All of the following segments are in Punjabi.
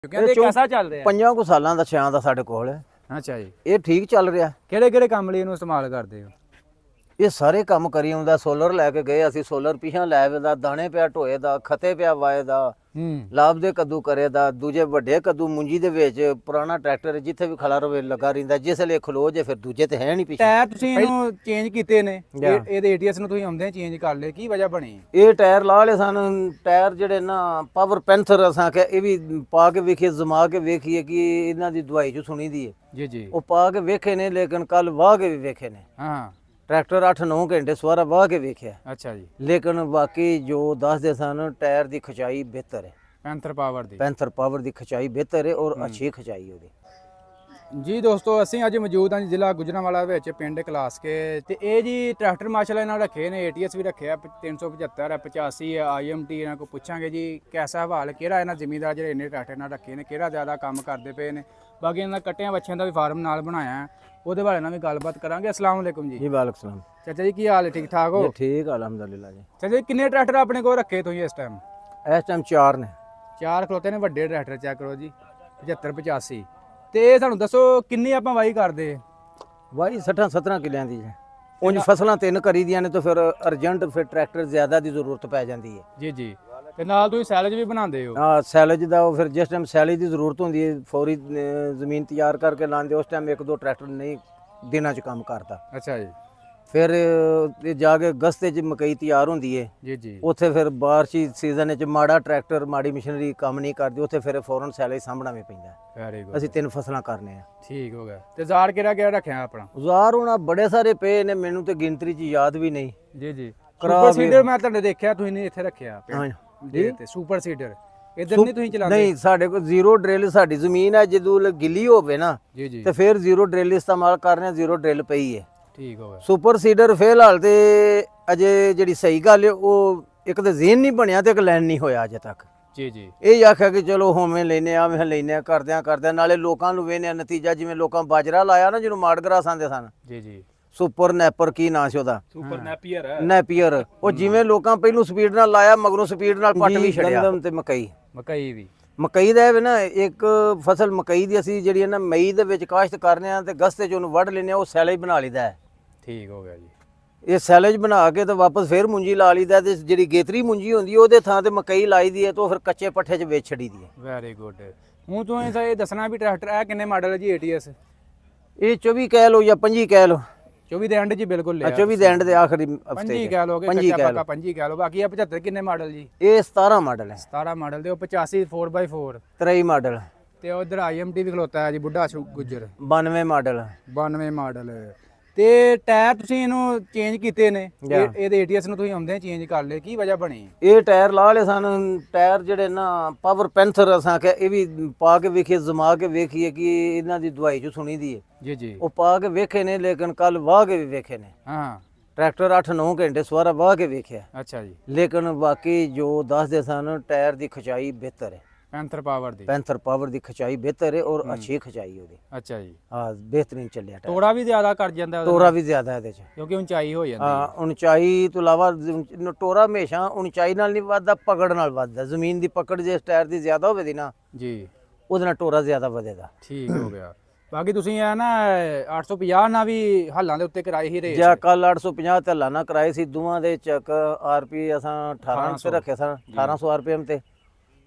ਕਹਿੰਦੇ ਕਿਹਦਾ ਚੱਲ ਰਿਹਾ? 5 ਕੁ ਸਾਲਾਂ ਦਾ 6 ਦਾ ਸਾਡੇ ਕੋਲ ਹੈ। ਅੱਛਾ ਜੀ। ਇਹ ਠੀਕ ਚੱਲ ਰਿਹਾ। ਕਿਹੜੇ ਕੰਮ ਲਈ ਇਹਨੂੰ ਇਸਤੇਮਾਲ ਕਰਦੇ ਹੋ? ਇਹ ਸਾਰੇ ਕੰਮ ਕਰੀ ਆਉਂਦਾ। ਸੋਲਰ ਲੈ ਕੇ ਗਏ ਅਸੀਂ, ਸੋਲਰ ਪਿਛਾਂ ਲੈ ਦਾ, ਦਾਣੇ ਪਿਆ ਢੋਏ ਦਾ, ਖਤੇ ਪਿਆ ਵਾਏ ਦਾ, ਲਾਭ ਦੇ ਕੱਦੂ ਕਰੇ ਦਾ, ਦੂਜੇ ਵੱਡੇ ਕੱਦੂ ਮੁੰਜੀ ਦੇ ਵਿੱਚ ਪੁਰਾਣਾ ਟਰੈਕਟਰ ਜਿੱਥੇ ਵੀ ਖੜਾ ਰਵੇ ਲੱਗਾ ਰਹਿੰਦਾ, ਜਿਸ ਵੇਲੇ ਖਲੋ ਜੇ ਫਿਰ ਦੂਜੇ ਤੇ ਹੈ ਨਹੀਂ ਪਿੱਛੇ। ਟਾਇਰ ਤੁਸੀਂ ਇਹਨੂੰ ਚੇਂਜ ਕੀਤੇ ਨੇ, ਇਹਦੇ ਏਟੀਐਸ ਨੂੰ ਤੁਸੀਂ ਆਉਂਦੇ ਚੇਂਜ ਕਰ ਲਏ, ਕੀ ਵਜ੍ਹਾ ਬਣੀ? ਇਹ ਟਾਇਰ ਲਾ ਲਏ ਸਨ। ਟਾਇਰ ਜਿਹੜੇ ਨਾ ਪਾਵਰ ਪੈਂਥਰ ਅਸਾਂ ਕਿ ਇਹ ਵੀ ਪਾ ਕੇ ਵੇਖੀਏ, ਜ਼ਮਾ ਕੇ ਵੇਖੀਏ ਕਿ ਇਹਨਾਂ ਦੀ ਦਵਾਈ ਚ ਸੁਣੀ ਦੀ ਹੈ ਜੀ ਜੀ। ਉਹ ਪਾ ਕੇ ਵੇਖੇ ਨੇ, ਲੇਕਿਨ ਕੱਲ ਵਾਹ ਕੇ ਵੀ ਵੇਖੇ ਨੇ। ਹਾਂ, ਟਰੈਕਟਰ 8-9 ਘੰਟੇ ਸਵਾਰਾ ਵਾਹ ਕੇ ਵੇਖਿਆ। ਅੱਛਾ ਜੀ। ਲੇਕਿਨ ਬਾਕੀ ਜੋ ਦੱਸਦੇ ਸਨ ਟਾਇਰ ਦੀ ਖਿਚਾਈ ਬਿਹਤਰ ਹੈ, ਪੈਂਥਰ ਪਾਵਰ ਦੀ ਖਿਚਾਈ ਬਿਹਤਰ ਹੈ ਔਰ ਅੱਛੀ ਖਿਚਾਈ ਉਹਦੀ। ਜੀ ਦੋਸਤੋ, ਅਸੀਂ ਅੱਜ ਮੌਜੂਦ ਹਾਂ ਜ਼ਿਲ੍ਹਾ ਗੁਜਰਾਂਵਾਲਾ ਵਿੱਚ ਪਿੰਡ ਕਲਾਸਕੇ ਤੇ ਇਹ ਜੀ ਟਰੈਕਟਰ ਮਾਸ਼ਾਅੱਲਾ ਇਹਨਾਂ ਰੱਖੇ ਨੇ, ਏਟੀਐਸ ਵੀ ਰੱਖਿਆ 375 85 IMT। ਇਹਨਾਂ ਕੋਲ ਪੁੱਛਾਂਗੇ ਜੀ ਕੈਸਾ ਹਵਾਲ, ਕਿਹੜਾ ਇਹਨਾਂ ਜ਼ਿਮੀਂਦਾਰ ਜਿਹੜੇ ਇੰਨੇ ਟਰੈਕਟਰ ਨਾਲ ਰੱਖੇ ਨੇ, ਕਿਹੜਾ ਜ਼ਿਆਦਾ ਕੰਮ ਕਰਦੇ ਪਏ ਨੇ। ਬਾਕੀ ਇਹਨਾਂ ਕੱਟਿਆਂ ਬੱਚਿਆਂ ਦਾ ਵੀ ਫਾਰਮ ਨਾਲ ਬਣਾਇਆ, ਉਹਦੇ ਬਾਰੇ ਨਾਲ ਵੀ ਗੱਲਬਾਤ ਕਰਾਂਗੇ। ਅਸਲਾਮ ਵਾਲੇਕੁਮ ਜੀ। ਜੀ ਵਾਲੇਕੁਮ ਸਲਾਮ। ਚਾਚਾ ਜੀ ਕੀ ਹਾਲ ਹੈ? ਠੀਕ ਠਾਕ ਹੋ? ਠੀਕ ਅਲਹਮਦੁਲਿਲਾ ਜੀ। ਚਾਚਾ ਜੀ ਕਿੰਨੇ ਟਰੈਕਟਰ ਆਪਣੇ ਕੋਲ ਰੱਖੇ ਤੁਸੀਂ ਇਸ ਟਾਈਮ? ਇਸ ਟਾਈਮ 4 ਨੇ। 4 ਖਲੋਤੇ ਨੇ ਵੱਡੇ ਟਰੈਕਟਰ, ਚੈੱਕ ਕਰੋ ਜੀ 75 85। ਤੇ ਸਾਨੂੰ ਦੱਸੋ ਕਿੰਨੀ ਆਪਾਂ ਵਾਹੀ ਕਰਦੇ? ਵਾਹੀ 60-17 ਕਿੱਲਿਆਂ ਦੀ ਹੈ। ਉਂਝ ਫਸਲਾਂ 3 ਕਰੀ ਦੀਆਂ ਨੇ ਤਾਂ ਫਿਰ ਅਰਜੈਂਟ ਫਿਰ ਟਰੈਕਟਰ ਜ਼ਿਆਦਾ ਦੀ ਜ਼ਰੂਰਤ ਪੈ ਜਾਂਦੀ ਹੈ। ਜੀ ਜੀ। ਤੇ ਨਾਲ ਤੁਸੀਂ ਸੈਲਜ ਵੀ ਬਣਾਉਂਦੇ ਹੋ? ਹਾਂ, ਸੈਲਜ ਦਾ ਉਹ ਫਿਰ ਜਿਸ ਟਾਈਮ ਸੈਲਜ ਦੀ ਜ਼ਰੂਰਤ ਹੁੰਦੀ ਹੈ ਫੌਰੀ ਜ਼ਮੀਨ ਤਿਆਰ ਕਰਕੇ ਲਾਉਂਦੇ, ਉਸ ਟਾਈਮ 1-2 ਟਰੈਕਟਰ ਨਹੀਂ ਦਿਨਾਂ 'ਚ ਕੰਮ ਕਰਦਾ। ਅੱਛਾ ਜੀ। ਫਿਰ ਜਾ ਕੇ ਅਗਸਤ 'ਚ ਮਕਈ ਤਿਆਰ ਹੁੰਦੀ ਹੈ। ਜੀ ਜੀ। ਉੱਥੇ ਫਿਰ ਬਾਰਿਸ਼ੀ ਸੀਜ਼ਨ 'ਚ ਮਾੜਾ ਟਰੈਕਟਰ ਮਾੜੀ ਮਸ਼ੀਨਰੀ ਕੰਮ ਨਹੀਂ ਕਰਦੀ, ਉੱਥੇ ਫਿਰ ਫੌਰਨ ਸੈਲਜ ਸਾਂਭਣਾ ਵੀ ਪੈਂਦਾ। Very good. ਅਸੀਂ 3 ਫਸਲਾਂ ਕਰਨੇ ਆ। ਠੀਕ ਹੋ ਗਿਆ। ਤੇ ਜ਼ਾਰ ਕਿਹੜਾ ਰੱਖਿਆ ਆਪਣਾ? ਜ਼ਾਰ ਹੁਣ ਬੜੇ ਸਾਰੇ ਪਏ ਨੇ, ਮੈਨੂੰ ਤੇ ਗਿਣਤਰੀ 'ਚ ਯਾਦ ਵੀ ਨਹੀਂ। ਜੀ ਜੀ। ਸੁਪਰ ਸੀਡਰ ਮੈਂ ਤੁਹਾਡੇ ਦੇਖਿਆ ਤੁਸੀਂ ਨੇ ਇੱਥੇ ਰੱਖਿਆ ਜੀ, ਤੇ ਸੁਪਰ ਸੀਡਰ ਇਧਰ ਨਹੀਂ ਤੁਸੀਂ ਚਲਾਉਂਦੇ? ਨਹੀਂ, ਸਾਡੇ ਕੋਲ ਜ਼ੀਰੋ ਡਰਿਲ, ਸਾਡੀ ਜ਼ਮੀਨ ਹੈ ਜਦੋਂ ਗਿੱਲੀ ਹੋਵੇ ਨਾ ਜੀ ਜੀ ਤੇ ਫਿਰ ਜ਼ੀਰੋ ਡਰਿਲ ਇਸਤੇਮਾਲ ਕਰਨੇ ਆ। ਜ਼ੀਰੋ ਡਰਿਲ ਪਈ ਹੈ। ਠੀਕ ਹੋ ਗਿਆ। ਸੁਪਰ ਸੀਡਰ ਫਿਲਹਾਲ ਤੇ ਅਜੇ ਜਿਹੜੀ ਸਹੀ ਗੱਲ ਹੈ ਉਹ ਇੱਕ ਤੇ ਜ਼ੇਨ ਨਹੀਂ ਬਣਿਆ ਤੇ ਇੱਕ ਲੈਣ ਨਹੀਂ ਹੋਇਆ ਅਜੇ ਤੱਕ। ਜੀ ਜੀ। ਇਹ ਆਖਿਆ ਕਿ ਚਲੋ ਹੋਵੇਂ ਲੈਨੇ ਆ, ਮੈਂ ਲੈਨੇ ਆ, ਕਰਦਿਆਂ ਨਾਲੇ ਲੋਕਾਂ ਨੂੰ ਵੇਨੇ ਨਤੀਜਾ। ਜਿਵੇਂ ਲੋਕਾਂ ਬਾਜਰਾ ਲਾਇਆ ਨਾ ਜਿਹਨੂੰ ਮਾਡਗਰਾਸ ਆਂਦੇ ਸਨ। ਜੀ ਜੀ। ਸੁਪਰ ਨੈਪਰ ਕੀ ਨਾਂ ਸੀ ਉਹਦਾ? ਸੁਪਰ ਨੈਪੀਅਰ ਹੈ। ਨੈਪੀਅਰ। ਉਹ ਜਿਵੇਂ ਲੋਕਾਂ ਪਹਿਲੋਂ ਸਪੀਡ ਨਾਲ ਲਾਇਆ, ਮਗਰੋਂ ਸਪੀਡ ਨਾਲ ਪੱਟ ਵੀ ਛੜਿਆ। ਤੇ ਮਕਈ ਵੀ ਮਕਈ ਦਾ ਨਾ ਇੱਕ ਫਸਲ ਮਕਈ ਦੀ ਅਸੀਂ ਜਿਹੜੀ ਹੈ ਨਾ ਮਈ ਦੇ ਵਿੱਚ ਕਾਸ਼ਤ ਕਰਨੇ ਆ ਤੇ ਅਗਸਤ 'ਚ ਉਹਨੂੰ ਵੱਢ ਲੈਨੇ ਆ, ਉਹ ਸੈਲੇਜ ਬਣਾ ਲਈਦਾ ਹੈ। ਠੀਕ ਹੋ ਗਿਆ ਜੀ। ਇਹ ਸੈਲੇਜ ਬਣਾ ਕੇ ਤੇ ਵਾਪਸ ਫੇਰ ਮੁੰਜੀ ਲਾ ਲਈਦਾ ਤੇ ਜਿਹੜੀ ਗੇਤਰੀ ਮੁੰਜੀ ਹੁੰਦੀ ਉਹਦੇ ਥਾਂ ਤੇ ਮਕਈ ਲਾਈ ਦੀ ਹੈ ਤੇ ਉਹ ਫਿਰ ਕੱਚੇ ਪੱਠੇ 'ਚ ਵੇਚ ਛੜੀ ਦੀ ਹੈ। Very good. ਹੁਣ ਤੂੰ ਇਹ ਦੱਸਣਾ ਵੀ ਟਰੈਕਟਰ ਇਹ ਕਿੰਨੇ ਮਾਡਲ ਹੈ ਜੀ ਏਟੀਐਸ? ਇਹ 24 ਕਹਿ ਲਓ ਜਾਂ 25 ਕਹਿ ਲਓ। 24 ਦੇ ਐਂਡ ਜੀ ਬਿਲਕੁਲ ਲਿਆ। 24 ਦੇ ਐਂਡ ਦੇ ਆਖਰੀ ਹਫਤੇ 25 ਕਹਿ ਲੋਗੇ, ਕੱਚਾ ਪੱਕਾ 25 ਕਹਿ ਲਓ। ਬਾਕੀ ਇਹ 75 ਕਿੰਨੇ ਮਾਡਲ ਜੀ? ਇਹ 17 ਮਾਡਲ ਹੈ। 17 ਮਾਡਲ ਦੇ ਉਹ 85 4x4 23 ਮਾਡਲ ਤੇ ਉਧਰ IMT ਵੀ ਖਲੋਤਾ ਹੈ ਜੀ ਬੁੱਢਾ ਗੁੱਜਰ 92 ਮਾਡਲ 92 ਮਾਡਲ। ਤੇ ਟਾਇਰ ਤੁਸੀਂ ਇਹਨੂੰ ਚੇਂਜ ਕੀਤੇ ਨੇ, ਇਹਦੇ ਏਟੀਐਸ ਨੂੰ ਤੁਸੀਂ ਆਉਂਦੇ ਚੇਂਜ ਕਰ ਲਏ, ਕੀ ਵਜ੍ਹਾ ਬਣੀ? ਇਹ ਟਾਇਰ ਲਾ ਲਏ ਸਨ। ਟਾਇਰ ਜਿਹੜੇ ਨਾ ਪਾਵਰ ਪੈਂਥਰ ਅਸਾਂ ਕਿ ਇਹ ਵੀ ਪਾ ਕੇ ਵੇਖੀਏ, ਜ਼ਮਾ ਕੇ ਵੇਖੀਏ ਕਿ ਇਹਨਾਂ ਦੀ ਦਵਾਈ ਚ ਸੁਣੀ ਦੀ ਹੈ। ਜੀ ਜੀ। ਉਹ ਪਾ ਕੇ ਵੇਖੇ ਨੇ, ਲੇਕਿਨ ਕੱਲ ਵਾਹ ਕੇ ਵੀ ਵੇਖੇ ਨੇ। ਹਾਂ, ਟਰੈਕਟਰ 8-9 ਘੰਟੇ ਸਵਾਰਾ ਵਾਹ ਕੇ ਵੇਖਿਆ। ਅੱਛਾ ਜੀ। ਲੇਕਿਨ ਬਾਕੀ ਜੋ ਦੱਸਦੇ ਸਨ ਟਾਇਰ ਦੀ ਖਿਚਾਈ ਬਿਹਤਰ ਹੈ। ਪੈਂਥਰ ਪਾਵਰ ਦੀ ਖਿਚਾਈ ਬਿਹਤਰ ਹੈ ਔਰ ਅੱਛੀ ਖਿਚਾਈ ਉਹਦੀ। ਅੱਛਾ ਜੀ। ਹਾਂ, ਬਿਹਤਰੀਨ ਚੱਲਿਆ। ਤੋੜਾ ਵੀ ਜ਼ਿਆਦਾ ਕਰ ਜਾਂਦਾ? ਤੋੜਾ ਵੀ ਜ਼ਿਆਦਾ ਇਹਦੇ ਚ ਕਿਉਂਕਿ ਉਚਾਈ ਹੋ ਜਾਂਦੀ। ਹਾਂ, ਉਚਾਈ ਤੋਂ ਇਲਾਵਾ ਟੋਰਾ ਹਮੇਸ਼ਾ ਉਚਾਈ ਨਾਲ ਨਹੀਂ ਵੱਧਦਾ, ਪਕੜ ਨਾਲ ਵੱਧਦਾ। ਜ਼ਮੀਨ ਦੀ ਪਕੜ ਜੇ ਟਾਇਰ ਦੀ ਜ਼ਿਆਦਾ ਹੋਵੇ ਦੀ ਨਾ ਜੀ, ਉਹਦੇ ਨਾਲ ਟੋਰਾ ਜ਼ਿਆਦਾ ਵਧੇਗਾ। ਠੀਕ ਹੋ ਗਿਆ। ਬਾਕੀ ਤੁਸੀਂ ਇਹ ਨਾ 850 ਨਾਲ ਵੀ ਹੱਲਾਂ ਦੇ ਉੱਤੇ ਕਰਾਈ ਹੀ ਰਹੇ ਜਾਂ ਕੱਲ 850 ਤੇ ਹੱਲਾਂ ਨਾਲ ਕਰਾਏ ਸੀ। ਦੋਵਾਂ ਦੇ ਚੱਕ ਆਰਪੀ ਅਸਾਂ 18 ਤੇ ਰੱਖੇ ਸਨ, 1800 RPM ਤੇ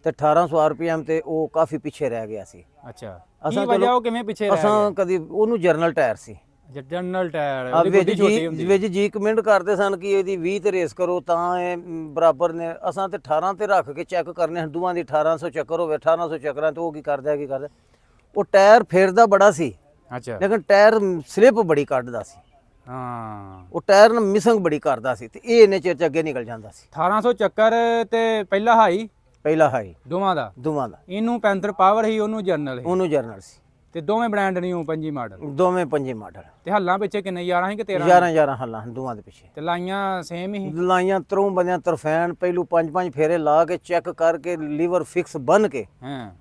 1800 RPM ਤੇ ਉਹ ਕਾਫੀ ਪਿੱਛੇ ਰਹਿ ਗਿਆ ਸੀ। ਅੱਛਾ, ਕੀ ਵਜ੍ਹਾ ਉਹ ਕਿਵੇਂ ਪਿੱਛੇ ਰਹਿ ਗਿਆ? ਅਸਾਂ ਕਦੀ ਉਹਨੂੰ ਜਰਨਲ ਟਾਇਰ ਸੀ। ਜਰਨਲ ਟਾਇਰ ਉਹਦੀ ਬੁੱਢੀ ਛੋਟੀ ਹੁੰਦੀ ਵਿੱਚ ਜੀ ਕਮੈਂਟ ਕਰਦੇ ਸਨ ਕਿ ਇਹਦੀ 20 ਤੇ ਰੇਸ ਕਰੋ ਤਾਂ ਇਹ ਬਰਾਬਰ ਨੇ। ਅਸਾਂ ਤੇ 18 ਤੇ ਰੱਖ ਕੇ ਚੈੱਕ ਕਰਨੇ ਹਨ। ਦੋਵਾਂ ਦੀ 1800 ਚੱਕਰ ਹੋਵੇ, 1800 ਚੱਕਰਾਂ ਤੇ ਉਹ ਕੀ ਕਰਦਾ ਉਹ ਟਾਇਰ ਫੇਰਦਾ ਬੜਾ ਸੀ। ਅੱਛਾ। ਲੇਕਿਨ ਟਾਇਰ ਸਲਿੱਪ ਬੜੀ ਕੱਢਦਾ ਸੀ। ਹਾਂ, ਉਹ ਟਾਇਰ ਨਾਲ ਮਿਸਿੰਗ ਬੜੀ ਕਰਦਾ ਸੀ ਤੇ ਇਹ ਇੰਨੇ ਚਿਰ ਚ ਅੱਗੇ ਨਿਕਲ ਜਾਂਦਾ ਸੀ। 1800 ਚੱਕਰ ਤੇ ਪਹਿਲਾ ਹਾਈ ਦੋਵਾਂ ਦਾ ਇਹਨੂੰ ਪੈਂਥਰ ਪਾਵਰ ਹੀ, ਉਹਨੂੰ ਜਰਨਲ ਸੀ ਤੇ ਦੋਵੇਂ ਬ੍ਰਾਂਡ ਨਿਊ 25 ਮਾਡਲ। ਤੇ ਹੱਲਾਂ ਪਿੱਛੇ ਕਿੰਨੇ 11 ਸੀ ਕਿ 13? 11 ਹੱਲਾਂ ਦੋਵਾਂ ਦੇ ਪਿੱਛੇ। ਤੇ ਲਾਈਆਂ ਸੇਮ ਹੀ ਲਾਈਆਂ ਤਰੋਂ ਬੰਦਿਆਂ ਤਰਫੈਨ ਪਹਿਲੂ 5-5 ਫੇਰੇ ਲਾ ਕੇ ਚੈੱਕ ਕਰਕੇ ਲੀਵਰ ਫਿਕਸ ਬਨ ਕੇ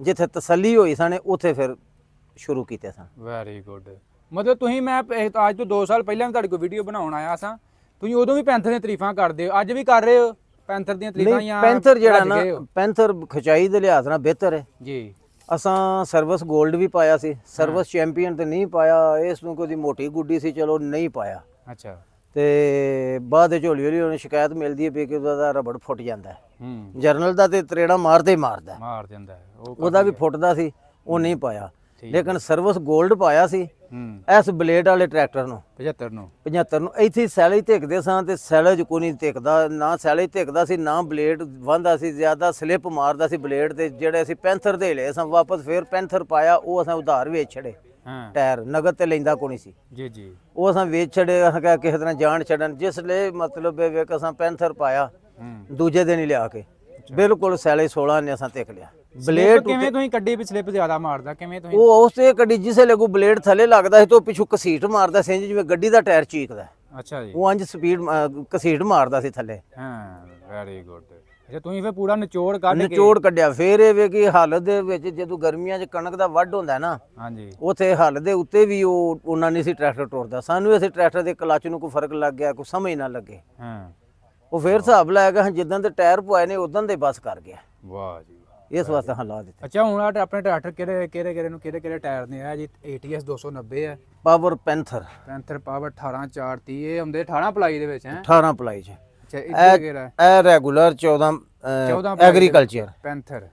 ਜਿੱਥੇ ਤਸੱਲੀ ਹੋਈ ਸਾਨੇ ਉੱਥੇ ਫਿਰ ਸ਼ੁਰੂ ਕੀਤੇ ਸਨ। Very good. ਮਤਲਬ ਤੁਸੀਂ, ਮੈਂ ਅੱਜ ਤੋਂ 2 ਸਾਲ ਪਹਿਲਾਂ ਵੀ ਤੁਹਾਡੇ ਕੋਲ ਵੀਡੀਓ ਬਣਾਉਣ ਆਇਆ ਸਾਂ, ਤੁਸੀਂ ਉਦੋਂ ਵੀ ਪੈਂਥਰ ਦੀਆਂ ਤਾਰੀਫਾਂ ਕਰਦੇ ਹੋ, ਅੱਜ ਵੀ ਕਰ ਰਹੇ ਹੋ ਪੈਂਥਰ ਦੀਆਂ ਤਾਰੀਫਾਂ? ਪੈਂਥਰ ਜਿਹੜਾ ਨਾ ਪੈਂਥਰ ਖਿਚਾਈ ਦੇ ਲਿਹਾਜ਼ ਨਾਲ ਬਿਹਤਰ ਹੈ ਜੀ। ਅਸਾਂ ਸਰਵਿਸ 골ਡ ਵੀ ਪਾਇਆ ਸੀ, ਸਰਵਿਸ ਚੈਂਪੀਅਨ ਤੇ ਨਹੀਂ ਪਾਇਆ, ਇਸ ਨੂੰ ਕੋਈ ਮੋਟੀ ਗੁੱਡੀ ਸੀ ਚਲੋ ਨਹੀਂ ਪਾਇਆ। ਅੱਛਾ। ਤੇ ਬਾਅਦ ਵਿੱਚ ਹੌਲੀ ਹੌਲੀ ਉਹਨੂੰ ਸ਼ਿਕਾਇਤ ਮਿਲਦੀ ਹੈ ਵੀ ਕਿ ਉਹਦਾ ਰਬੜ ਫੁੱਟ ਜਾਂਦਾ ਹੈ। ਜਰਨਲ ਦਾ ਤੇ ਤਰੇੜਾ ਮਾਰ ਜਾਂਦਾ ਉਹਦਾ ਵੀ ਫੁੱਟਦਾ ਸੀ, ਉਹ ਨਹੀਂ ਪਾਇਆ। ਲੇਕਿਨ ਸਰਵਿਸ 골ਡ ਪਾਇਆ ਸੀ ਇਸ ਬਲੇਡ ਵਾਲੇ ਟਰੈਕਟਰ ਨੂੰ 75 ਨੂੰ। ਇੱਥੇ ਸੈਲੇ ਧਿਕਦੇ ਸਾਂ ਤੇ ਸੈਲੇ 'ਚ ਕੋਈ ਨਹੀਂ ਧਿਕਦਾ, ਨਾ ਸੈਲੇ ਧਿਕਦਾ ਸੀ ਨਾ ਬਲੇਡ ਵਾਂਦਾ ਸੀ, ਜ਼ਿਆਦਾ ਸਲਿੱਪ ਮਾਰਦਾ ਸੀ ਬਲੇਡ ਤੇ। ਜਿਹੜੇ ਅਸੀਂ ਪੈਂਥਰ ਦੇ ਲਏ ਸਾਂ ਵਾਪਸ, ਫਿਰ ਪੈਂਥਰ ਪਾਇਆ, ਉਹ ਅਸਾਂ ਉਧਾਰ ਵੇਚ ਛੜੇ। ਟਾਇਰ ਨਗਦ ਤੇ ਲੈਂਦਾ ਕੋਈ ਨਹੀਂ ਸੀ ਜੀ। ਉਹ ਅਸਾਂ ਵੇਚ ਛੜੇ, ਅਸਾਂ ਕਿਸੇ ਤਰ੍ਹਾਂ ਜਾਣ ਛੱਡਣ। ਜਿਸ ਲਈ ਮਤਲਬ ਵੇਖ ਅਸਾਂ ਪੈਂਥਰ ਪਾਇਆ ਦੂਜੇ ਦਿਨ ਹੀ ਲਿਆ ਕੇ ਬਿਲਕੁਲ ਸੈਲੇ 16 ਨੇ ਅਸਾਂ ਧਿਕ ਲਿਆ। ਬਲੇਡ ਕਿਵੇਂ ਤੁਸੀਂ ਕੱਢੀ ਵੀ ਸਲਿੱਪ ਜ਼ਿਆਦਾ ਮਾਰਦਾ ਕਿਵੇਂ ਤੁਸੀਂ? ਉਹ ਉਸ ਤੇ ਕੱਢੀ ਜਿਸੇ ਲੱਗੂ ਬਲੇਡ ਥੱਲੇ ਲੱਗਦਾ ਸੀ ਤੇ ਉਹ ਪਿੱਛੋਂ ਘਸੀਟ ਮਾਰਦਾ ਸੀ ਜਿਵੇਂ ਗੱਡੀ ਦਾ ਟਾਇਰ ਚੀਕਦਾ। ਅੱਛਾ ਜੀ। ਉਹ ਇੰਜ ਸਪੀਡ ਘਸੀਟ ਮਾਰਦਾ ਸੀ ਥੱਲੇ। ਹਾਂ ਵੈਰੀ ਗੁੱਡ। ਅੱਛਾ ਤੁਸੀਂ ਫਿਰ ਪੂਰਾ ਨਿਚੋੜ ਕੱਢਿਆ। ਫਿਰ ਇਹ ਵੇ ਕਿ ਹੱਲ ਦੇ ਵਿੱਚ ਜਦੋਂ ਗਰਮੀਆਂ 'ਚ ਕਣਕ ਦਾ ਵੱਢ ਹੁੰਦਾ ਨਾ, ਹਾਂਜੀ, ਉੱਥੇ ਹੱਲ ਦੇ ਉੱਤੇ ਵੀ ਉਹ ਉਹਨਾਂ ਨਹੀਂ ਸੀ ਟਰੈਕਟਰ ਟੁਰਦਾ। ਸਾਨੂੰ ਇਸੇ ਟਰੈਕਟਰ ਦੇ ਕਲਚ ਨੂੰ ਕੋਈ ਫਰਕ ਲੱਗ ਗਿਆ, ਕੋਈ ਸਮਝ ਨਾ ਲੱਗੇ। ਉਹ ਫਿਰ ਹਿਸਾਬ ਲਾਇਆ ਗਿਆ ਜਿੱਦਾਂ ਦੇ ਟਾਇਰ ਪਵਾਏ ਨੇ ਉਦਾਂ ਦੇ ਬਸ ਕਰ ਗਿਆ। ਵਾਹ ਜੀ, ਇਸ ਵਾਸਤੇ ਹਾਂ ਲਾ ਦਿੱਤਾ। ਅੱਛਾ ਹੁਣ ਆਪਣੇ ਟਰੈਕਟਰ ਕਿਹੜੇ ਟਾਇਰ ਨੇ ਆ ਜੀ? ATS 290 ਹੈ, ਪਾਵਰ ਪੈਂਥਰ ਪਾਵਰ 18/430 ਇਹ ਹੁੰਦੇ 18 ਪਲਾਈ ਦੇ ਵਿੱਚ ਹੈ। 18 ਪਲਾਈ 'ਚ। ਅੱਛਾ ਇਹ ਰੈਗੂਲਰ 14 ਐਗਰੀਕਲਚਰ ਪੈਂਥਰ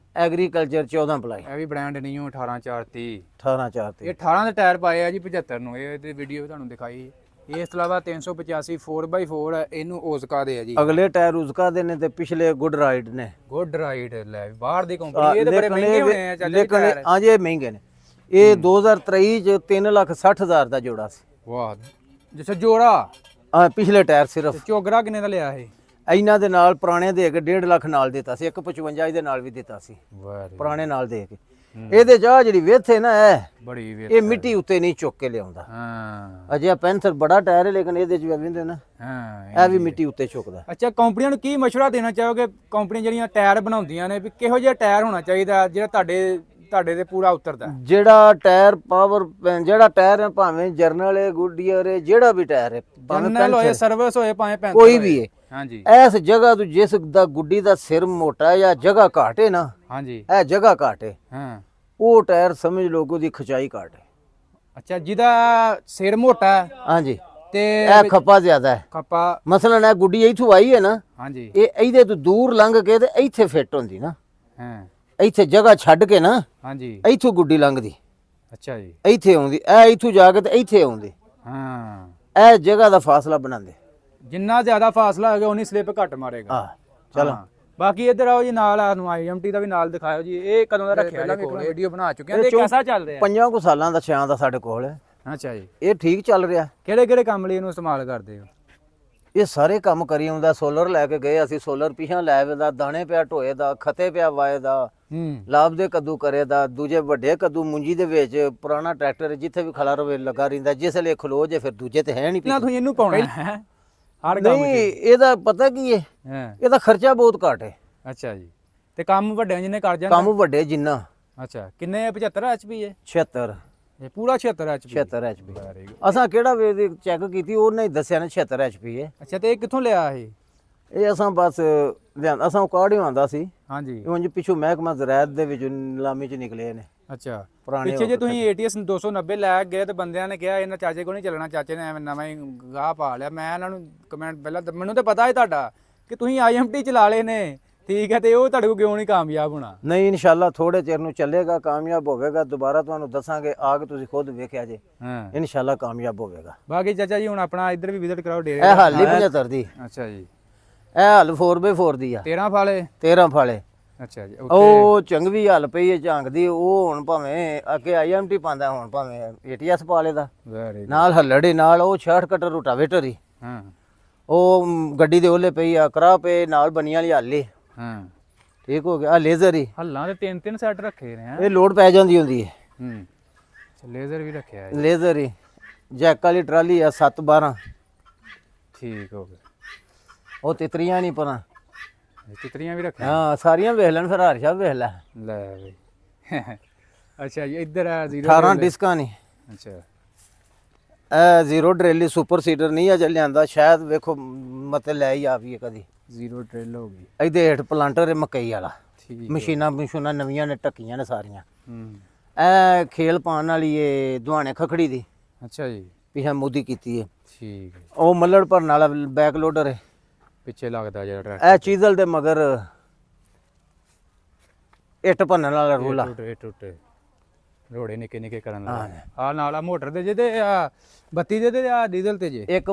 14 ਪਲਾਈ। ਇਹ ਵੀ ਬ੍ਰਾਂਡ ਨਿਊ 18/430 18/430 ਇਹ 18 ਦੇ ਟਾਇਰ ਪਾਏ ਆ ਜੀ 75 ਨੂੰ। ਇਹ ਤੇ ਵੀਡੀਓ ਤੁਹਾਨੂੰ ਦਿਖਾਈ। ਇਸ ਤੋਂ ਇਲਾਵਾ 385 4x4 ਇਹਨੂੰ ਓਜ਼ਕਾ ਦੇ ਆ ਜੀ। ਅਗਲੇ ਟਾਇਰ ਓਜ਼ਕਾ ਦੇ ਨੇ ਤੇ ਪਿਛਲੇ ਗੁੱਡ ਰਾਈਡ ਨੇ। ਗੁੱਡ ਰਾਈਡ ਲੈ ਬਾਹਰ ਦੀ ਕੰਪਨੀ। ਇਹ ਤੇ ਬੜੇ ਮਹਿੰਗੇ ਹੋਣੇ ਆ ਚਾਚਾ ਲੇਕਿਨ ਹਾਂ ਜੀ ਮਹਿੰਗੇ ਨੇ। ਇਹ 2023 ਚ 3,60,000 ਦਾ ਜੋੜਾ ਸੀ। ਵਾਹ ਜਿਸ ਜੋੜਾ ਪਿਛਲੇ ਟਾਇਰ ਸਿਰਫ। ਚੋਗਰਾ ਕਿੰਨੇ ਦਾ ਲਿਆ ਇਹ? ਇਹਨਾਂ ਦੇ ਨਾਲ ਪੁਰਾਣੇ ਦੇ ਕੇ 1.5 ਲੱਖ ਨਾਲ ਦਿੱਤਾ ਸੀ। 155 ਦੇ ਨਾਲ ਵੀ ਦਿੱਤਾ ਸੀ ਪੁਰਾਣੇ ਨਾਲ ਦੇ ਕੇ। ਇਹਦੇ ਚਾਹ ਜਿਹੜੀ ਵਿੱਥ ਹੈ ਨਾ ਇਹ ਮਿੱਟੀ ਉੱਤੇ ਨਹੀਂ ਚੁੱਕ ਕੇ ਲਿਆਉਂਦਾ। ਅਜੇ ਪੈਂਥਰ ਬੜਾ ਟਾਇਰ ਹੈ ਲੇਕਿਨ ਇਹਦੇ ਚ ਵੇਂਦੇ ਨਾ ਇਹ ਵੀ ਮਿੱਟੀ ਉੱਤੇ ਚੁੱਕਦਾ। ਅੱਛਾ ਕੰਪਨੀਆਂ ਨੂੰ ਕੀ ਮਸ਼ਵਰਾ ਦੇਣਾ ਚਾਹੋਗੇ? ਕੰਪਨੀਆਂ ਜਿਹੜੀਆਂ ਟਾਇਰ ਬਣਾਉਂਦੀਆਂ ਨੇ ਵੀ ਕਿਹੋ ਜਿਹਾ ਟਾਇਰ ਹੋਣਾ ਚਾਹੀਦਾ ਜਿਹੜਾ ਤੁਹਾਡੇ ਤੇ ਪੂਰਾ ਉਤਰਦਾ? ਜਿਹੜਾ ਟਾਇਰ ਪਾਵਰ ਜਿਹੜਾ ਟਾਇਰ ਹੈ ਭਾਵੇਂ ਜਰਨਲ ਹੈ ਗੁੱਡੀਅਰ ਹੈ ਜਿਹੜਾ ਵੀ ਟਾਇਰ ਹੈ ਜਰਨਲ ਹੋਏ ਸਰਵਿਸ ਹੋਏ ਭਾਵੇਂ ਪੈਂਥਰ ਕੋਈ ਵੀ ਹੈ। ਹਾਂਜੀ ਇਸ ਜਗ੍ਹਾ ਤੋਂ ਜਿਸ ਦਾ ਗੁੱਡੀ ਦਾ ਸਿਰ ਮੋਟਾ ਜਾਂ ਜਗ੍ਹਾ ਘਾਟ ਹੈ ਨਾ, ਹਾਂਜੀ ਇਹ ਜਗ੍ਹਾ ਘਾਟ ਹੈ, ਹਾਂ ਉਹ ਟਾਇਰ ਸਮਝ ਲਓ ਉਹਦੀ ਖਿਚਾਈ ਘਾਟ ਹੈ। ਅੱਛਾ ਜਿਹਦਾ ਸਿਰ ਮੋਟਾ ਹੈ, ਹਾਂਜੀ, ਤੇ ਇਹ ਖੱਪਾ ਜ਼ਿਆਦਾ ਹੈ। ਖੱਪਾ ਮਸਲਨ ਇਹ ਗੁੱਡੀ ਇੱਥੋਂ ਆਈ ਹੈ ਨਾ, ਹਾਂਜੀ, ਇਹ ਇਹਦੇ ਤੋਂ ਦੂਰ ਲੰਘ ਕੇ ਤੇ ਇੱਥੇ ਫਿੱਟ ਹੁੰਦੀ ਨਾ, ਹਾਂ ਇੱਥੇ ਜਗ੍ਹਾ ਛੱਡ ਕੇ ਨਾ, ਹਾਂਜੀ ਇੱਥੋਂ ਗੁੱਡੀ ਲੰਘਦੀ। ਅੱਛਾ ਜੀ ਇੱਥੇ ਆਉਂਦੀ, ਇਹ ਇੱਥੋਂ ਜਾ ਕੇ ਤੇ ਇੱਥੇ ਆਉਂਦੀ। ਹਾਂ ਇਹ ਜਗ੍ਹਾ ਦਾ ਫਾਸਲਾ ਬਣਾਉਂਦੇ। ਜਿੰਨਾ ਜ਼ਿਆਦਾ ਫਾਸਲਾ ਹੋਗਾ ਉਨੀ ਸਲਿੱਪ ਘੱਟ ਮਾਰੇਗਾ। ਹਾਂ ਚਲੋ ਬਾਕੀ ਇੱਧਰ ਆਓ ਜੀ, ਨਾਲ ਆ ਨੂੰ IMT ਦਾ ਵੀ ਨਾਲ ਦਿਖਾਓ ਜੀ। ਇਹ ਕਦੋਂ ਦਾ ਰੱਖਿਆ? ਪਹਿਲਾਂ ਵੀ ਵੀਡੀਓ ਬਣਾ ਚੁੱਕੇ ਹਾਂ। ਇਹ ਕਿਹਦਾ ਚੱਲ ਰਿਹਾ? 5 ਕੁ ਸਾਲਾਂ ਦਾ 6 ਦਾ ਸਾਡੇ ਕੋਲ ਹੈ। ਅੱਛਾ ਜੀ ਇਹ ਠੀਕ ਚੱਲ ਰਿਹਾ। ਕਿਹੜੇ ਕੰਮ ਲਈ ਇਹਨੂੰ ਇਸਤੇਮਾਲ ਕਰਦੇ ਹੋ? ਇਹ ਸਾਰੇ ਕੰਮ ਕਰੀ ਆਉਂਦਾ। ਸੋਲਰ ਲੈ ਕੇ ਗਏ ਅਸੀਂ, ਸੋਲਰ ਪਿਛਾਂ ਲੈ ਵੇਦਾ, ਦਾਣੇ ਪਿਆ ਢੋਏ ਦਾ, ਖਤੇ ਪਿਆ ਵਾਏ ਦਾ, ਲਾਭ ਦੇ ਕੱਦੂ ਕਰੇ ਦਾ, ਦੂਜੇ ਵੱਡੇ ਕੱਦੂ ਮੁੰਜੀ ਦੇ ਵਿੱਚ। ਪੁਰਾਣਾ ਟਰੈਕਟਰ ਜਿੱਥੇ ਵੀ ਖਲਾ ਰਵੇ ਲੱਗਾ ਰਹਿੰਦਾ, ਜਿਸ ਲਈ ਖਲੋ ਜੇ ਫਿਰ ਦੂਜੇ ਤੇ ਹੈ ਨਹੀਂ। ਤੁਸੀਂ ਇਹਨੂੰ ਪਾਉਣਾ ਹੈ ਹਰ ਕੰਮ? ਨਹੀਂ ਇਹਦਾ ਪਤਾ ਕੀ ਹੈ, ਇਹਦਾ ਖਰਚਾ ਬਹੁਤ ਘੱਟ ਹੈ। ਅੱਛਾ ਜੀ ਤੇ ਕੰਮ ਵੱਡੇ ਜਿੰਨੇ ਕਰ ਜਾਂਦੇ? ਕੰਮ ਵੱਡੇ ਜਿੰਨਾ। ਅੱਛਾ ਕਿੰਨੇ 75 HP ਹੈ? 76 ਇਹ ਪੂਰਾ 76 HP? 76 HP। ਅਸਾਂ ਕਿਹੜਾ ਵੇ ਚੈੱਕ ਕੀਤੀ ਉਹਨੇ ਹੀ ਦੱਸਿਆ ਨਾ 76 HP ਹੈ। ਅੱਛਾ ਤੇ ਇਹ ਕਿੱਥੋਂ ਲਿਆ ਇਹ ਅਸਾਂ ਬਸ ਲਿਆਂਦਾ, ਅਸਾਂ ਕਾੜਿਓ ਆਂਦਾ ਸੀ। ਹਾਂਜੀ ਉਂਝ ਪਿੱਛੋਂ ਮਹਿਕਮਾ ਜ਼ਰਾਇਤ ਦੇ ਵਿੱਚ ਨਿਲਾਮੀ ਚ ਨਿਕਲੇ ਨੇ। ਅੱਛਾ ਪੁਰਾਣੇ ਪਿੱਛੇ ਜੇ ਤੁਸੀਂ ATS 290 ਲੈ ਗਏ ਤੇ ਬੰਦਿਆਂ ਨੇ ਕਿਹਾ ਇਹਨਾਂ ਚਾਚੇ ਕੋਲ ਨਹੀਂ ਚੱਲਣਾ, ਚਾਚੇ ਨੇ ਐਵੇਂ ਨਵਾਂ ਹੀ ਗਾਹ ਪਾ ਲਿਆ। ਮੈਂ ਇਹਨਾਂ ਨੂੰ ਕਮੈਂਟ ਪਹਿਲਾਂ ਮੈਨੂੰ ਤਾਂ ਪਤਾ ਹੈ ਤੁਹਾਡਾ ਕਿ ਤੁਸੀਂ IMT ਚਲਾ ਲਏ ਨੇ, ਠੀਕ ਹੈ, ਤੇ ਉਹ ਤੁਹਾਡੇ ਕੋਲ ਕਿਉਂ ਨਹੀਂ ਕਾਮਯਾਬ ਹੋਣਾ? ਨਹੀਂ ਇਨਸ਼ਾਅੱਲਾ ਥੋੜੇ ਚਿਰ ਨੂੰ ਚੱਲੇਗਾ, ਕਾਮਯਾਬ ਹੋਵੇਗਾ। ਦੁਬਾਰਾ ਤੁਹਾਨੂੰ ਦੱਸਾਂਗੇ, ਆ ਕੇ ਤੁਸੀਂ ਖੁਦ ਵੇਖਿਆ ਜੇ। ਇਨਸ਼ਾਅੱਲਾ ਕਾਮਯਾਬ ਹੋਵੇਗਾ। ਬਾਕੀ ਚਾਚਾ ਜੀ ਹੁਣ ਆਪਣਾ ਇੱਧਰ ਵੀ ਵਿਜ਼ਿਟ ਕਰਾਓ ਡੇਰੇ। ਇਹ ਹਾਲੀ 75 ਦੀ। ਅੱਛਾ ਜੀ ਇਹ ਹਲ 4x4 ਦੀ ਆ। 13 ਫਾਲੇ? 13 ਫਾਲੇ। ਅੱਛਾ ਜੀ ਉਹ ਚੰਗਵੀ ਹਲ ਪਈ ਹੈ ਝੰਗ ਦੀ। ਉਹ ਹੁਣ ਭਾਵੇਂ ਅੱਗੇ IMT ਪਾਉਂਦਾ, ਹੁਣ ਭਾਵੇਂ ATS ਪਾ ਲੇਦਾ ਨਾਲ ਹੱਲੜੇ ਨਾਲ। ਉਹ 66 ਕਟਰ ਰੋਟਾਵੇਟਰ ਹੀ। ਹਾਂ ਉਹ ਗੱਡੀ ਦੇ ਉਹਲੇ ਪਈ ਆ, ਕਰਾ ਪਏ ਨਾਲ ਬਣੀ ਵਾਲੀ ਹਾਲੀ। ਹਾਂ ਠੀਕ ਹੋ ਗਿਆ। ਆ ਲੇਜ਼ਰ ਹੀ ਹੱਲਾਂ ਦੇ 3 ਸੈੱਟ ਰੱਖੇ ਨੇ। ਇਹ ਲੋਡ ਪੈ ਜਾਂਦੀ ਹੁੰਦੀ ਹੈ। ਲੇਜ਼ਰ ਵੀ ਰੱਖਿਆ ਹੈ। ਲੇਜ਼ਰ ਹੀ ਜੈਕ ਵਾਲੀ ਟਰਾਲੀ ਆ 7-12। ਠੀਕ ਹੋ ਗਿਆ। ਉਹ ਤਿਤਰੀਆਂ ਨਹੀਂ ਪਰਾਂ, ਤਿਤਰੀਆਂ ਵੀ ਰੱਖੀਆਂ। ਹਾਂ ਸਾਰੀਆਂ ਵੇਖ ਲੈਣ ਫਿਰ। ਹਾਰ ਸਾਹਿਬ ਵੇਖ ਲੈ ਬਈ। ਅੱਛਾ ਜੀ ਇੱਧਰ ਆ 18 ਡਿਸਕਾਂ ਨਹੀਂ। ਅੱਛਾ ਇਹ 0 ਡਰਿਲ ਸੁਪਰ ਸੀਡਰ ਨਹੀਂ ਅਜੇ ਲਿਆਂਦਾ, ਸ਼ਾਇਦ ਵੇਖੋ ਮਤੇ ਲੈ ਹੀ ਆਵੀਏ ਕਦੀ। 0 ਡਰਿਲ ਹੋ ਗਈ। ਇਹਦੇ ਹੇਠ ਪਲਾਂਟਰ ਹੈ ਮਕਈ ਵਾਲਾ। ਠੀਕ ਮਸ਼ੀਨਾਂ ਨਵੀਆਂ ਨੇ ਟੱਕੀਆਂ ਨੇ ਸਾਰੀਆਂ। ਹੂੰ ਇਹ ਖੇਲ ਪਾਉਣ ਵਾਲੀ ਏ ਦੁਆਣੇ ਖਖੜੀ ਦੀ, ਅੱਛਾ ਜੀ ਪਿਛਾ ਮੋਦੀ ਕੀਤੀ ਹੈ। ਠੀਕ ਹੈ। ਉਹ ਮੱਲੜ ਭਰਨ ਵਾਲਾ ਬੈਕ ਲੋਡਰ ਹੈ ਪਿੱਛੇ ਲੱਗਦਾ ਜਿਹੜਾ ਟਰੈਕਟਰ ਇਹ ਚੀਜ਼ਲ ਦੇ ਮਗਰ ਇੱਟ ਭੰਨਣ ਵਾਲਾ ਰੂਲਾ। ਟੁੱਟੇ ਰੋੜੇ ਨਿੱਕੇ ਕਰਨ ਲੱਗਾ ਆ ਨਾਲ ਆ ਮੋਟਰ ਦੇ ਜੇ ਤੇ ਆ ਬੱਤੀ ਦੇ ਤੇ ਆ ਡੀਜ਼ਲ ਤੇ ਜੇ ਇੱਕ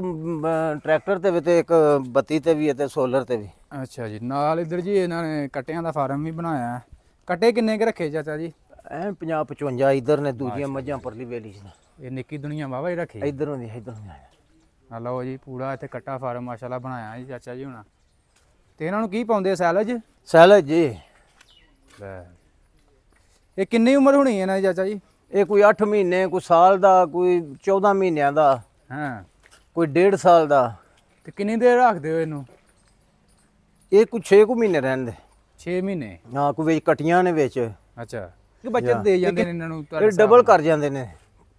ਟਰੈਕਟਰ ਤੇ ਵੀ ਤੇ ਇੱਕ ਬੱਤੀ ਤੇ ਵੀ ਹੈ ਤੇ ਸੋਲਰ ਤੇ ਵੀ। ਅੱਛਾ ਜੀ ਨਾਲ ਇੱਧਰ ਜੀ ਇਹਨਾਂ ਨੇ ਕੱਟਿਆਂ ਦਾ ਫਾਰਮ ਵੀ ਬਣਾਇਆ ਹੈ। ਕੱਟੇ ਕਿੰਨੇ ਕੁ ਰੱਖੇ ਚਾਚਾ ਜੀ? ਐ 50 55 ਇਧਰ ਨੇ, ਦੂਜੀਆਂ ਮੱਝਾਂ ਪਰਲੀ ਵੇਲੀ ਚ ਨੇ। ਇਹ ਨਿੱਕੀ ਦੁਨੀਆ ਵਾਵਾ ਹੀ ਰੱਖੀ ਇਧਰੋਂ ਦੀ ਇਧਰੋਂ ਦੀ। ਆ ਲਓ ਜੀ ਪੂਰਾ ਇੱਥੇ ਕੱਟਾ ਫਾਰਮ ਮਾਸ਼ਾਅੱਲਾ ਬਣਾਇਆ ਜੀ ਚਾਚਾ ਜੀ ਹੁਣਾ। ਤੇ ਇਹਨਾਂ ਨੂੰ ਕੀ ਪਾਉਂਦੇ ਸੈਲਜ? ਸੈਲਜ ਜੀ। ਲੈ ਇਹ ਕਿੰਨੀ ਉਮਰ ਹੋਣੀ ਹੈ ਇਹਨਾਂ ਦੀ ਚਾਚਾ ਜੀ? ਇਹ ਕੋਈ 8 ਮਹੀਨੇ, ਕੋਈ ਸਾਲ ਦਾ, ਕੋਈ 14 ਮਹੀਨਿਆਂ ਦਾ, ਹਾਂ ਕੋਈ 1.5 ਸਾਲ ਦਾ। ਤੇ ਕਿੰਨੀ ਦੇਰ ਰੱਖਦੇ ਹੋ ਇਹਨੂੰ? ਇਹ ਕੋਈ 6 ਕੁ ਮਹੀਨੇ ਰਹਿੰਦੇ। 6 ਮਹੀਨੇ? ਹਾਂ, ਕੋਈ ਵਿੱਚ ਕਟੀਆਂ ਨੇ ਵਿੱਚ। ਅੱਛਾ ਕਿ ਬੱਚੇ ਦੇ ਜਾਂਦੇ ਨੇ ਇਹਨਾਂ ਨੂੰ? ਇਹ ਡਬਲ ਕਰ ਜਾਂਦੇ ਨੇ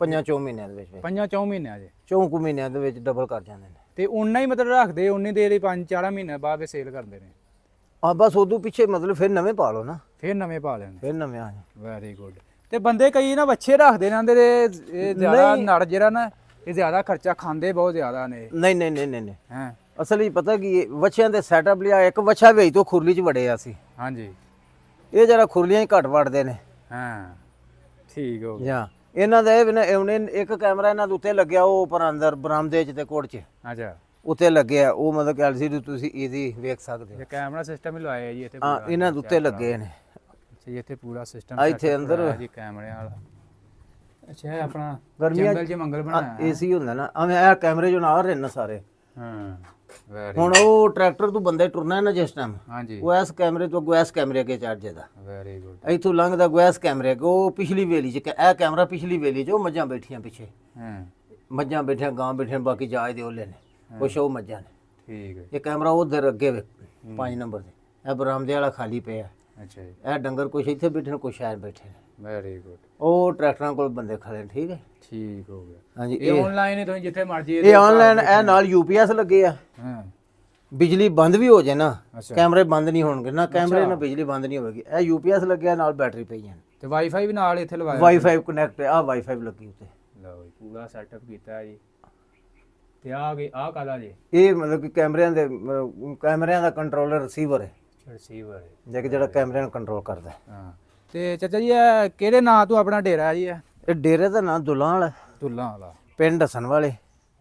5-4 ਮਹੀਨਿਆਂ ਦੇ ਵਿੱਚ। 5-4 ਮਹੀਨਿਆਂ ਦੇ? 4 ਕੁ ਮਹੀਨਿਆਂ ਦੇ ਵਿੱਚ ਡਬਲ ਕਰ ਜਾਂਦੇ ਨੇ। ਤੇ ਉਨਾ ਹੀ ਮਤਲਬ ਰੱਖਦੇ ਉਨੀ ਦੇਰ ਹੀ 5-4 ਮਹੀਨੇ ਬਾਅਦ ਸੇਲ ਕਰਦੇ ਨੇ? ਆ ਬਸ ਉਦੋਂ ਪਿੱਛੇ ਮਤਲਬ ਫਿਰ ਨਵੇਂ ਪਾ ਲਓ ਨਾ। ਫਿਰ ਨਵੇਂ ਪਾ ਲੈਣ? ਫਿਰ ਨਵੇਂ ਆ। Very good. ਤੇ ਬੰਦੇ ਕਈ ਨਾ ਵੱਛੇ ਰੱਖਦੇ ਨੇ ਤੇ ਇਹ ਜ਼ਿਆਦਾ ਨੜ ਜਿਹੜਾ ਨਾ ਇਹ ਜ਼ਿਆਦਾ ਖਰਚਾ ਖਾਂਦੇ ਬਹੁਤ ਜ਼ਿਆਦਾ ਨੇ। ਨਹੀਂ ਨਹੀਂ ਨਹੀਂ ਨਹੀਂ ਹਾਂ ਅਸਲ ਵਿੱਚ ਪਤਾ ਕੀ ਵੱਛਿਆਂ ਦੇ ਸੈਟਅਪ ਲਿਆ, ਇੱਕ ਵੱਛਾ ਵੇਚ ਤੋਂ ਖੁਰਲੀ ਚ ਵੜਿਆ ਸੀ। ਹਾਂਜੀ ਇਹ ਜਰਾ ਖੁਰਲੀਆਂ ਹੀ ਘੱਟ ਵੜਦੇ ਨੇ। ਹਾਂ ਠੀਕ ਹੋ ਗਿਆ। ਜਾਂ ਇਹਨਾਂ ਦਾ ਇਹ ਵੀ ਨਾ ਉਹਨੇ ਇੱਕ ਕੈਮਰਾ ਇਹਨਾਂ ਦੇ ਉੱਤੇ ਲੱਗਿਆ, ਉਹ ਪਰ ਅੰਦਰ ਬਰਾਮਦੇ ਚ ਤੇ ਕੋਟ ਚ ਅੱਛਾ ਉੱਤੇ ਲੱਗਿਆ। ਉਹ ਮਤਲਬ ਕਿ ਐਲਸੀਡੀ ਤੁਸੀਂ ਇਹਦੀ ਵੇਖ ਸਕਦੇ ਹੋ। ਇਹ ਕੈਮਰਾ ਸਿਸਟਮ ਹੀ ਲਵਾਇਆ ਜੀ ਇੱਥੇ? ਹਾਂ ਇਹਨਾਂ ਦੇ ਉੱਤੇ ਲੱਗੇ ਨੇ। ਅੱਛਾ ਜੀ ਇੱਥੇ ਪੂਰਾ ਸਿਸਟਮ ਇੱਥੇ ਅੰਦਰ ਜੀ ਕੈਮਰੇ ਵਾਲਾ। ਅੱਛਾ ਇਹ ਆਪਣਾ ਗਰਮੀਆਂ ਜੰਗਲ 'ਚ ਮੰਗਲ ਬਣਾਇਆ ਏਸੀ ਹੁੰਦਾ ਨਾ ਐਵੇਂ। ਇਹ ਕੈਮਰੇ ਜੋ ਨਾਲ ਰਹੇ ਨੇ ਸਾਰੇ। ਹਾਂ ਵੈਰੀ ਹੁਣ ਉਹ ਟਰੈਕਟਰ ਤੋਂ ਬੰਦੇ ਟੁਰਨਾ ਹੈ ਨਾ ਜਿਸ ਟਾਈਮ, ਹਾਂਜੀ ਉਹ ਇਸ ਕੈਮਰੇ ਤੋਂ ਗੈਸ ਕੈਮਰੇ ਅੱਗੇ ਚੜ ਜਾਂਦਾ। Very good. ਇੱਥੋਂ ਲੰਘਦਾ ਗੈਸ ਕੈਮਰੇ ਅੱਗੇ, ਉਹ ਪਿਛਲੀ ਵੇਲੀ ਚ। ਇਹ ਕੈਮਰਾ ਪਿਛਲੀ ਵੇਲੀ ਚ, ਉਹ ਮੱਝਾਂ ਬੈਠੀਆਂ ਪਿੱਛੇ। ਹਾਂ ਮੱਝਾਂ ਬੈਠੀਆਂ, ਗਾਂ ਬੈਠੀਆਂ, ਬਾਕੀ ਜਾਜ ਦੇ ਓਲੇ ਨੇ, ਕੁਛ ਉਹ ਮੱਝਾਂ ਨੇ। ਠੀਕ ਹੈ। ਇਹ ਕੈਮਰਾ ਉਧਰ ਅੱਗੇ 5 ਨੰਬਰ ਤੇ। ਇਹ ਬਰਾਮਦੇ ਵਾਲਾ ਖਾਲੀ ਪਿਆ। ਅੱਛਾ ਜੀ ਇਹ ਡੰਗਰ ਕੁਛ ਇੱਥੇ ਬੈਠੇ ਨੇ, ਕੁਛ ਸ਼ਾਇਰ ਬੈਠੇ ਨੇ। Very good. ਉਹ ਟਰੈਕਟਰਾਂ ਕੋਲ ਬੰਦੇ ਖੜੇ ਨੇ। ਠੀਕ ਹੈ ਠੀਕ ਹੋ ਗਿਆ। ਹਾਂਜੀ। ਇਹ ਆਨਲਾਈਨ ਹੀ ਤੁਸੀਂ ਜਿੱਥੇ ਮਰਜ਼ੀ ਇਹ ਆਨਲਾਈਨ। ਇਹ ਨਾਲ UPS ਲੱਗੇ ਆ। ਹਾਂ ਬਿਜਲੀ ਬੰਦ ਵੀ ਹੋ ਜਾਏ ਨਾ, ਅੱਛਾ ਕੈਮਰੇ ਬੰਦ ਨਹੀਂ ਹੋਣਗੇ ਨਾ। ਕੈਮਰੇ ਨਾਲ ਬਿਜਲੀ ਬੰਦ ਨਹੀਂ ਹੋਵੇਗੀ। ਇਹ UPS ਲੱਗਿਆ, ਨਾਲ ਬੈਟਰੀ ਪਈ ਹੈ ਤੇ ਵਾਈਫਾਈ ਵੀ ਨਾਲ ਇੱਥੇ ਲਵਾਇਆ? Wifi connect. ਆ ਵਾਈਫਾਈ ਲੱਗੀ ਉੱਤੇ। ਲਓ ਜੀ ਪੂਰਾ ਸੈਟਅਪ ਕੀਤਾ ਜੀ। ਤੇ ਆ ਗਈ ਆ ਕਾਲਾ ਜੀ? ਇਹ ਮਤਲਬ ਕਿ ਕੈਮਰਿਆਂ ਦਾ ਕੰਟਰੋਲਰ ਰਿਸੀਵਰ ਹੈ। ਰਿਸੀਵਰ ਹੈ ਜਿਹੜਾ ਕੈਮਰਿਆਂ ਨੂੰ ਕੰਟਰੋਲ ਕਰਦਾ ਹੈ। ਹਾਂ ਤੇ ਚਾਚਾ ਜੀ ਇਹ ਕਿਹੜੇ ਨਾਂ ਤੋਂ ਆਪਣਾ ਡੇਰਾ ਜੀ? ਇਹ ਡੇਰੇ ਦਾ ਨਾਮ ਦੁੱਲਾਂ ਵਾਲਾ, ਦੁੱਲਾਂ ਵਾਲਾ, ਪਿੰਡ ਹਸਨ ਵਾਲੇ,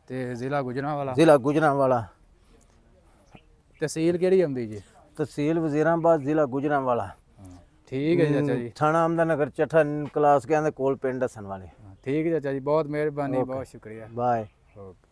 ਤੇ ਜ਼ਿਲ੍ਹਾ ਗੁਜਰਾਂਵਾਲਾ, ਜ਼ਿਲ੍ਹਾ ਗੁਜਰਾਂਵਾਲਾ। ਤਹਿਸੀਲ ਕਿਹੜੀ ਆਉਂਦੀ ਜੀ? ਤਹਿਸੀਲ ਵਜ਼ੀਰਾਬਾਦ, ਜ਼ਿਲ੍ਹਾ ਗੁਜਰਾਂਵਾਲਾ। ਠੀਕ ਹੈ ਜੀ ਚਾਚਾ ਜੀ। ਥਾਣਾ ਅਹਿਮਦਨਗਰ, ਚੱਠਾ ਕਲਾਸ ਦੇ ਕੋਲ, ਪਿੰਡ ਹਸਨ ਵਾਲੇ। ਠੀਕ ਹੈ ਚਾਚਾ ਜੀ, ਬਹੁਤ ਮਿਹਰਬਾਨੀ, ਬਹੁਤ ਸ਼ੁਕਰੀਆ। ਬਾਏ। ਓਕੇ।